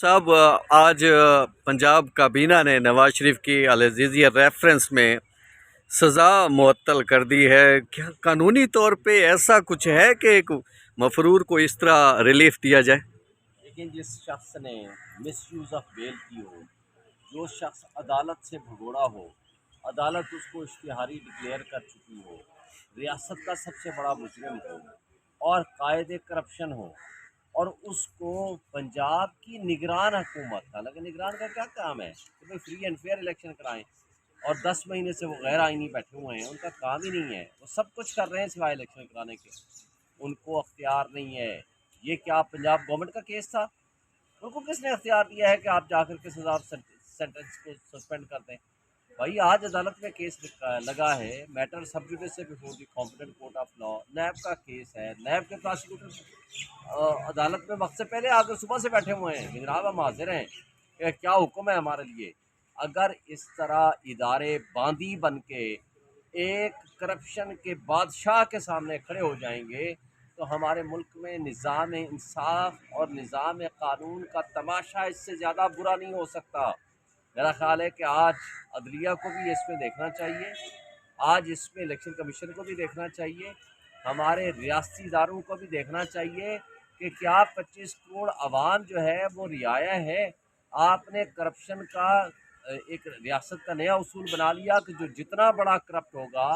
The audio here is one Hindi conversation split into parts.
साहब आज पंजाब काबीना ने नवाज शरीफ की अल-अज़ीज़िया रेफरेंस में सज़ा मुअत्तल कर दी है। क्या कानूनी तौर पे ऐसा कुछ है कि एक मफरूर को इस तरह रिलीफ दिया जाए? लेकिन जिस शख्स ने मिसयूज़ ऑफ बेल की हो, जो शख्स अदालत से भगोड़ा हो, अदालत उसको इश्तिहारी डिक्लेयर कर चुकी हो, रियासत का सबसे बड़ा मुजरिम हो और कायदे करप्शन हो, और उसको पंजाब की निगरान हुकूमत, हालांकि निगरान का क्या काम है कि भाई फ्री एंड फेयर इलेक्शन कराएं, और 10 महीने से वो गैर आइनी बैठे हुए हैं, उनका काम ही नहीं है, वो सब कुछ कर रहे हैं सिवाय इलेक्शन कराने के। उनको अख्तियार नहीं है। ये क्या पंजाब गवर्नमेंट का केस था? उनको किसने अख्तियार दिया है कि आप जाकर के सजा सेंटेंस को सस्पेंड कर दें? भाई आज अदालत में केस लगा है, मैटर सब जुडिस से before the competent court of law, NAB का केस है, नैब के प्रोसिक्यूटर अदालत में वक्त से पहले आकर सुबह से बैठे हुए हैं कि जनाब हम हाजिर हैं, कि क्या हुक्म है हमारे लिए। अगर इस तरह इदारे बांदी बन के एक करप्शन के बादशाह के सामने खड़े हो जाएंगे तो हमारे मुल्क में निज़ाम इंसाफ और निज़ाम कानून का तमाशा इससे ज़्यादा बुरा नहीं हो सकता। मेरा ख़्याल है कि आज अदलिया को भी इसमें देखना चाहिए, आज इसमें इलेक्शन कमीशन को भी देखना चाहिए, हमारे रियासती इदारों को भी देखना चाहिए कि क्या 25 करोड़ आवाम जो है वो रियाया है। आपने करप्शन का एक रियासत का नया उसूल बना लिया कि जो जितना बड़ा करप्ट होगा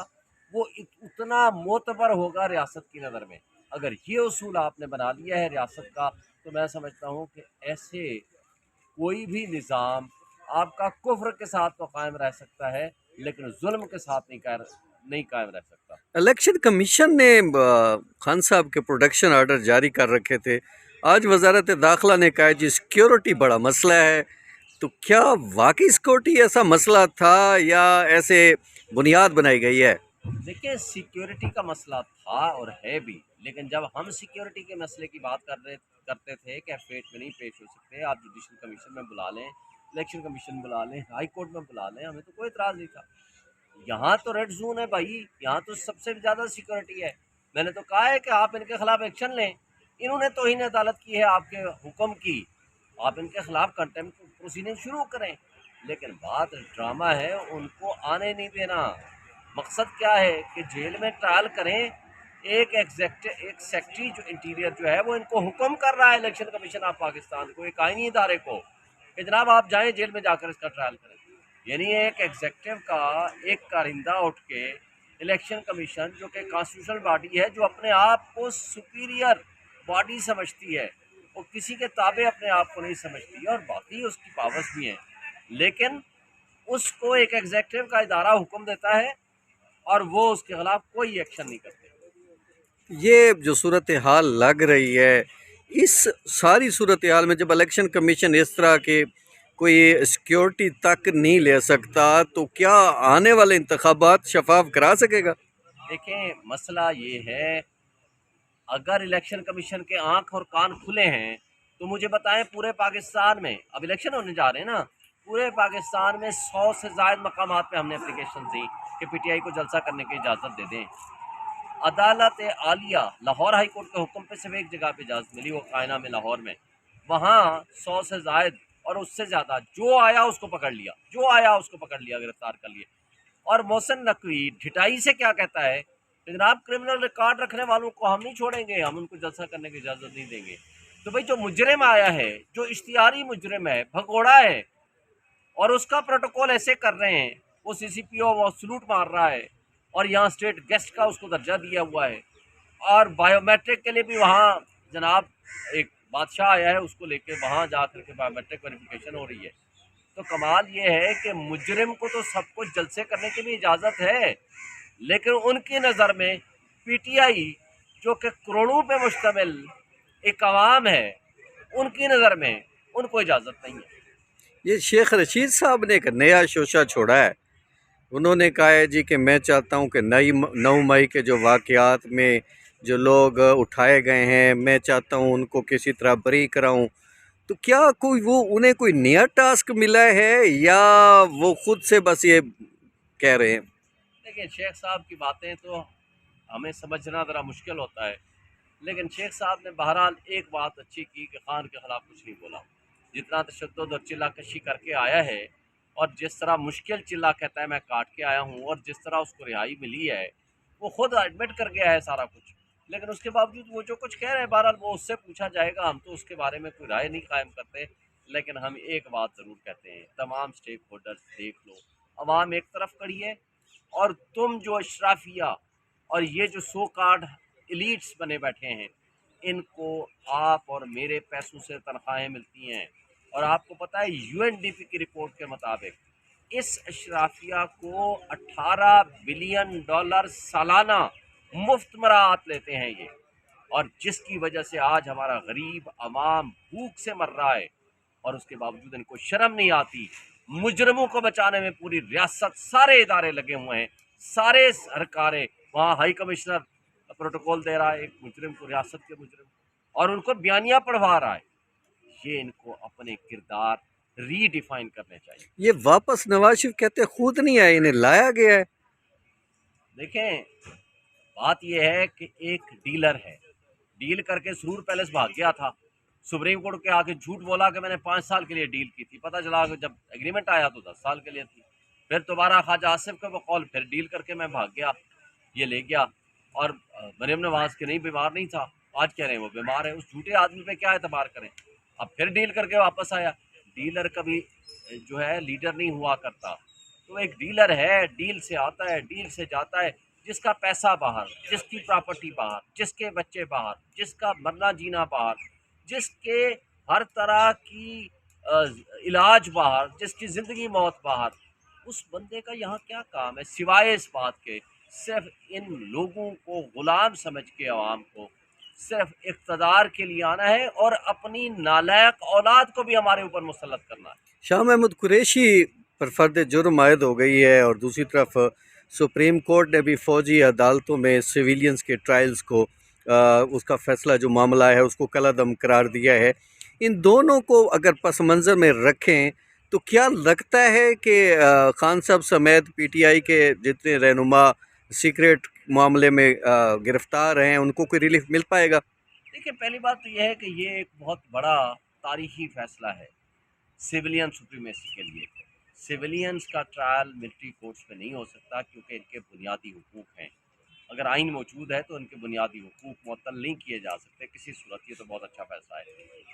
वो उतना मोतबर होगा रियासत की नज़र में। अगर ये उसूल आपने बना लिया है रियासत का, तो मैं समझता हूँ कि ऐसे कोई भी निज़ाम आपका कुफ्र के साथ तो कायम रह सकता है, लेकिन जुल्म के साथ नहीं कायम रह सकता। इलेक्शन कमीशन ने खान साहब के प्रोटेक्शन आर्डर जारी कर रखे थे। आज वजारत दाखिला ने कहा जी सिक्योरिटी बड़ा मसला है। तो क्या वाकई सिक्योरिटी ऐसा मसला था या ऐसे बुनियाद बनाई गई है? देखिए, सिक्योरिटी का मसला था और है भी, लेकिन जब हम सिक्योरिटी के मसले की बात करते थे कि फेट में नहीं पेश हो सकते, आप जुडिशल कमीशन में बुला लें, इलेक्शन कमीशन बुला लें, हाई कोर्ट में बुला लें, हमें तो कोई इतराज़ नहीं था। यहाँ तो रेड जोन है भाई, यहाँ तो सबसे ज़्यादा सिक्योरिटी है। मैंने तो कहा है कि आप इनके खिलाफ एक्शन लें। इन्होंने तौहीन अदालत की है आपके हुक्म की, आप इनके खिलाफ कंटेम्प्ट प्रोसीडिंग शुरू करें। लेकिन बात ड्रामा है, उनको आने नहीं देना। मकसद क्या है कि जेल में ट्रायल करें। एक सेक्रेटरी जो इंटीरियर जो है वो इनको हुक्म कर रहा है, इलेक्शन कमीशन ऑफ पाकिस्तान को, एक आईनी इदारे को, कि जनाब आप जाएं जेल में जाकर इसका ट्रायल करें। यानी एक एग्जेक्टिव का एक कारिंदा उठ के इलेक्शन कमीशन, जो कि कॉन्स्टिट्यूशनल बॉडी है, जो अपने आप को सुपीरियर बॉडी समझती है, वो किसी के ताबे अपने आप को नहीं समझती है, और बाकी उसकी पावर्स भी हैं, लेकिन उसको एक एग्जेक्टिव का इदारा हुक्म देता है और वो उसके खिलाफ कोई एक्शन नहीं करते। ये जो सूरत हाल लग रही है, इस सारी सूरत हाल में जब इलेक्शन कमीशन इस तरह के कोई सिक्योरिटी तक नहीं ले सकता, तो क्या आने वाले इंतखाबात शफाफ करा सकेगा? देखें, मसला ये है, अगर इलेक्शन कमीशन के आंख और कान खुले हैं तो मुझे बताएं, पूरे पाकिस्तान में अब इलेक्शन होने जा रहे हैं ना, पूरे पाकिस्तान में 100 से ज़ायद मकामात पे हमने एप्लीकेशन दी कि पीटीआई को जलसा करने की इजाज़त दे दें। अदालत आलिया लाहौर हाई कोर्ट के हुक्म पे सिर्फ एक जगह पे इजाज़त मिली, वो कायना में लाहौर में। वहाँ 100 से ज़ायद और उससे ज़्यादा जो आया उसको पकड़ लिया, जो आया उसको पकड़ लिया, गिरफ्तार कर लिया। और मोहसिन नकवी ढिठाई से क्या कहता है कि जनाब क्रिमिनल रिकॉर्ड रखने वालों को हम नहीं छोड़ेंगे, हम उनको जलसा करने की इजाज़त नहीं देंगे। तो भाई जो मुजरिम आया है, जो इश्तिहारी मुजरिम है, भगोड़ा है, और उसका प्रोटोकॉल ऐसे कर रहे हैं, वो सीसीपीओ वो सलूट मार रहा है, और यहाँ स्टेट गेस्ट का उसको दर्जा दिया हुआ है, और बायोमेट्रिक के लिए भी वहाँ जनाब एक बादशाह आया है, उसको लेके वहाँ जा करके बायोमेट्रिक वेरिफिकेशन हो रही है। तो कमाल ये है कि मुजरिम को तो सब कुछ जलसे करने की भी इजाज़त है, लेकिन उनकी नज़र में पीटीआई, जो कि करोड़ों पे मुश्तमिल एक अवाम है, उनकी नज़र में उनको इजाज़त नहीं है। ये शेख रशीद साहब ने एक नया शोशा छोड़ा है। उन्होंने कहा है जी कि मैं चाहता हूं कि 9 मई के जो वाक़यात में जो लोग उठाए गए हैं, मैं चाहता हूं उनको किसी तरह बरी कराऊं। तो क्या कोई वो उन्हें कोई नया टास्क मिला है या वो खुद से बस ये कह रहे हैं? देखिए, शेख साहब की बातें तो हमें समझना ज़रा मुश्किल होता है, लेकिन शेख साहब ने बहरहाल एक बात अच्छी की कि खान के ख़िलाफ़ कुछ नहीं बोला। जितना तशद्दुद और चिल्ला-कशी करके आया है, और जिस तरह मुश्किल चिल्ला कहता है मैं काट के आया हूँ, और जिस तरह उसको रिहाई मिली है, वो खुद एडमिट कर गया है सारा कुछ। लेकिन उसके बावजूद वो जो कुछ कह रहे हैं, बहरहाल वो उससे पूछा जाएगा, हम तो उसके बारे में कोई राय नहीं कायम करते। लेकिन हम एक बात ज़रूर कहते हैं, तमाम स्टेक होल्डर्स देख लो, अवाम एक तरफ खड़ी है, और तुम जो अशराफिया और ये जो सो कॉल्ड एलीट्स बने बैठे हैं, इनको आप और मेरे पैसों से तनख्वाहें मिलती हैं। और आपको पता है यूएनडीपी की रिपोर्ट के मुताबिक इस अशराफिया को 18 बिलियन डॉलर सालाना मुफ्त मराहत लेते हैं ये, और जिसकी वजह से आज हमारा गरीब अवाम भूख से मर रहा है, और उसके बावजूद इनको शर्म नहीं आती। मुजरमों को बचाने में पूरी रियासत सारे इदारे लगे हुए हैं, सारे सरकारें, वहाँ हाई कमिश्नर प्रोटोकॉल दे रहा है एक मुजरिम को, रियासत के मुजरिम, और उनको बयानिया पढ़वा रहा है। ये इनको अपने किरदार रीडिफाइन करने चाहिए। ये वापस नवाज शरीफ कहते खुद नहीं आए, इन्हें लाया गया है। देखें, बात यह है कि एक डीलर है, डील करके सुरूर पैलेस भाग गया था, सुप्रीम कोर्ट के आके झूठ बोला कि मैंने 5 साल के लिए डील की थी, पता चला कि जब एग्रीमेंट आया तो 10 साल के लिए थी। फिर दोबारा ख्वाजा आसिफ के बकौल फिर डील करके मैं भाग गया, ये ले गया। और मरीम नवाज के नहीं, बीमार नहीं था, आज कह रहे हैं वो बीमार है। उस झूठे आदमी पे क्या एतबार करें। अब फिर डील करके वापस आया। डीलर कभी जो है लीडर नहीं हुआ करता, तो एक डीलर है, डील से आता है, डील से जाता है। जिसका पैसा बाहर, जिसकी प्रॉपर्टी बाहर, जिसके बच्चे बाहर, जिसका मरना जीना बाहर, जिसके हर तरह की इलाज बाहर, जिसकी ज़िंदगी मौत बाहर, उस बंदे का यहाँ क्या काम है सिवाय इस बात के सिर्फ इन लोगों को गुलाम समझ के आवाम को सिर्फ इक़्तिदार के लिए आना है, और अपनी नालायक औलाद को भी हमारे ऊपर मुसल्लत करना है। शाह महमूद कुरैशी पर फर्द जुर्म आयद हो गई है, और दूसरी तरफ सुप्रीम कोर्ट ने भी फ़ौजी अदालतों में सिविलियंस के ट्रायल्स को उसका फ़ैसला जो मामला है उसको कलअदम करार दिया है। इन दोनों को अगर पस मंज़र में रखें तो क्या लगता है कि खान साहब समेत पीटीआई के जितने रहनुमा सीक्रेट मामले में गिरफ़्तार हैं उनको कोई रिलीफ मिल पाएगा? देखिए, पहली बात तो यह है कि ये एक बहुत बड़ा तारीखी फ़ैसला है सिविलियन सुप्रीमेसी के लिए। सिविलियंस का ट्रायल मिलिट्री कोर्ट्स में नहीं हो सकता, क्योंकि इनके बुनियादी हुकूक हैं। अगर आइन मौजूद है तो इनके बुनियादी हुकूक मुअत्तल नहीं किए जा सकते किसी सूरत। ये तो बहुत अच्छा फैसला है।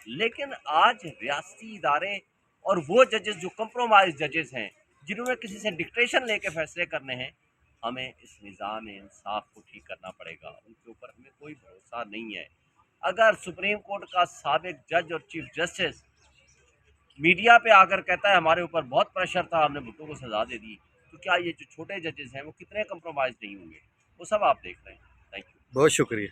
लेकिन आज रियासती इदारे और वो जजेस जो कंप्रोमाइज जजेस हैं, जिन्होंने किसी से डिक्टेशन लेके फैसले करने हैं, हमें इस निज़ाम इंसाफ को ठीक करना पड़ेगा। उनके ऊपर हमें कोई भरोसा नहीं है। अगर सुप्रीम कोर्ट का साबिक जज और चीफ जस्टिस मीडिया पे आकर कहता है हमारे ऊपर बहुत प्रेशर था, हमने भुट्टो को सजा दे दी, तो क्या ये जो छोटे जजेस हैं वो कितने कंप्रोमाइज नहीं होंगे? वो सब आप देख रहे हैं। Thank you. बहुत शुक्रिया।